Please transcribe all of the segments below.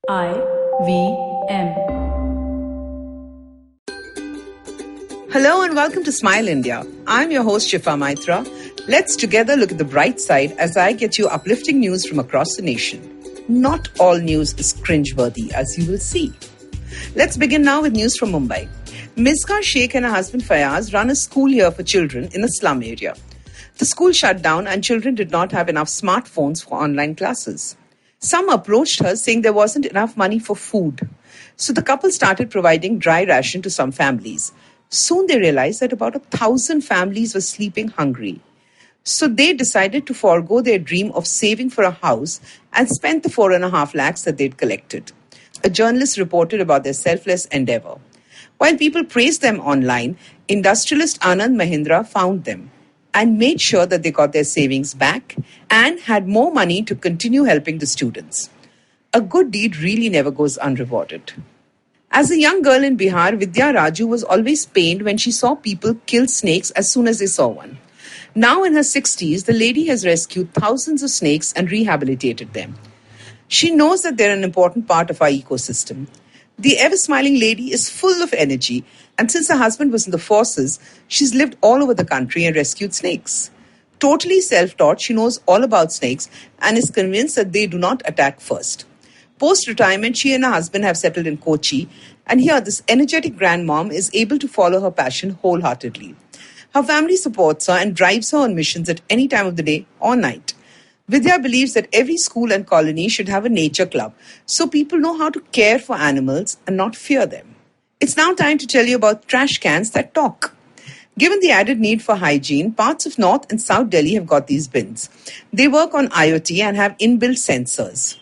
IVM. Hello and welcome to Smile India. I'm your host Shifa. Let's together look at the bright side as I get you uplifting news from across the nation. Not all news is cringeworthy, as you will see. Let's begin now with news from Mumbai. Misga Sheikh and her husband Fayaz run a school here for children in a slum area. The school shut down and children did not have enough smartphones for online classes. Some approached her saying there wasn't enough money for food. So the couple started providing dry ration to some families. Soon they realized that about 1,000 families were sleeping hungry. So they decided to forego their dream of saving for a house and spent the 4.5 lakhs that they'd collected. A journalist reported about their selfless endeavor. While people praised them online, industrialist Anand Mahindra found them and made sure that they got their savings back and had more money to continue helping the students. A good deed really never goes unrewarded. As a young girl in Bihar, Vidya Raju was always pained when she saw people kill snakes as soon as they saw one. Now in her 60s, the lady has rescued thousands of snakes and rehabilitated them. She knows that they're an important part of our ecosystem. The ever-smiling lady is full of energy, and since her husband was in the forces, she's lived all over the country and rescued snakes. Totally self-taught, she knows all about snakes and is convinced that they do not attack first. Post-retirement, she and her husband have settled in Kochi, and here this energetic grandmom is able to follow her passion wholeheartedly. Her family supports her and drives her on missions at any time of the day or night. Vidya believes that every school and colony should have a nature club so people know how to care for animals and not fear them. It's now time to tell you about trash cans that talk. Given the added need for hygiene, parts of North and South Delhi have got these bins. They work on IoT and have inbuilt sensors.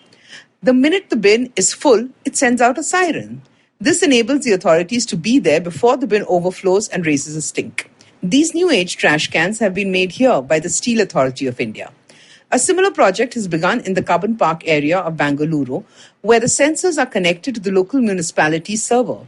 The minute the bin is full, it sends out a siren. This enables the authorities to be there before the bin overflows and raises a stink. These new age trash cans have been made here by the Steel Authority of India. A similar project has begun in the Cubbon Park area of Bengaluru, where the sensors are connected to the local municipality server.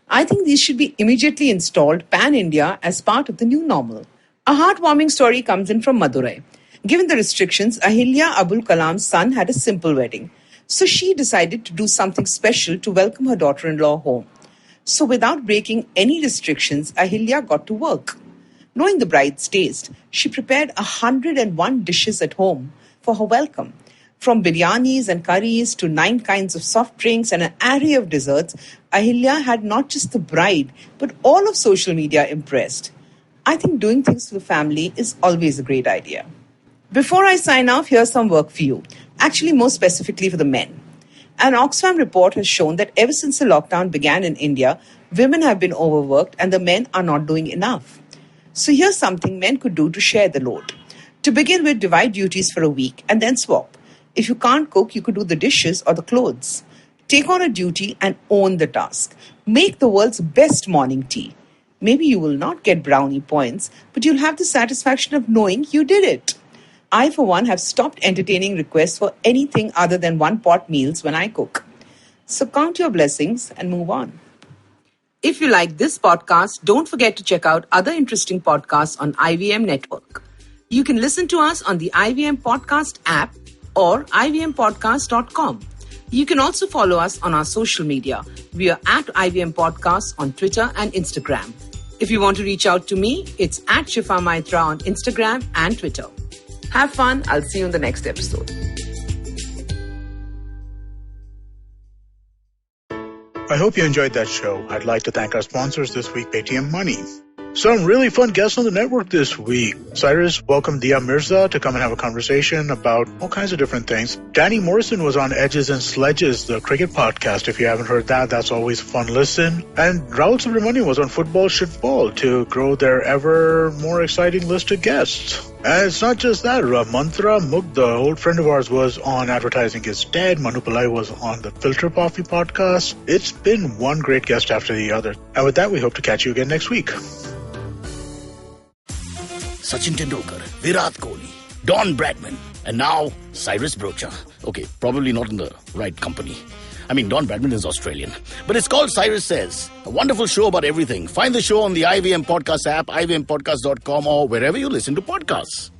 I think these should be immediately installed pan-India as part of the new normal. A heartwarming story comes in from Madurai. Given the restrictions, Ahilya Abul Kalam's son had a simple wedding. So she decided to do something special to welcome her daughter-in-law home. So without breaking any restrictions, Ahilya got to work. Knowing the bride's taste, she prepared 101 dishes at home for her welcome. From biryanis and curries to 9 kinds of soft drinks and an array of desserts, Ahilya had not just the bride, but all of social media impressed. I think doing things for the family is always a great idea. Before I sign off, here's some work for you. Actually, more specifically for the men. An Oxfam report has shown that ever since the lockdown began in India, women have been overworked and the men are not doing enough. So here's something men could do to share the load. To begin with, divide duties for a week and then swap. If you can't cook, you could do the dishes or the clothes. Take on a duty and own the task. Make the world's best morning tea. Maybe you will not get brownie points, but you'll have the satisfaction of knowing you did it. I, for one, have stopped entertaining requests for anything other than one-pot meals when I cook. So count your blessings and move on. If you like this podcast, don't forget to check out other interesting podcasts on IVM Network. You can listen to us on the IVM Podcast app or ivmpodcast.com. You can also follow us on our social media. We are at IVM Podcasts on Twitter and Instagram. If you want to reach out to me, it's at Shifa Maitra on Instagram and Twitter. Have fun. I'll see you in the next episode. I hope you enjoyed that show. I'd like to thank our sponsors this week, Paytm Money. Some really fun guests on the network this week. Cyrus welcomed Dia Mirza to come and have a conversation about all kinds of different things. Danny Morrison was on Edges and Sledges, the cricket podcast. If you haven't heard that, that's always a fun listen. And Rahul Subramanian was on Football Should Fall to grow their ever more exciting list of guests. And it's not just that. Mantra Mugdha, an old friend of ours, was on Advertising is Dead. Manu Pillai was on the Filter Coffee podcast. It's been one great guest after the other. And with that, we hope to catch you again next week. Sachin Tendulkar, Virat Kohli, Don Bradman, and now Cyrus Brocha. Okay, probably not in the right company. I mean, Don Bradman is Australian. But it's called Cyrus Says, a wonderful show about everything. Find the show on the IVM Podcast app, ivmpodcast.com, or wherever you listen to podcasts.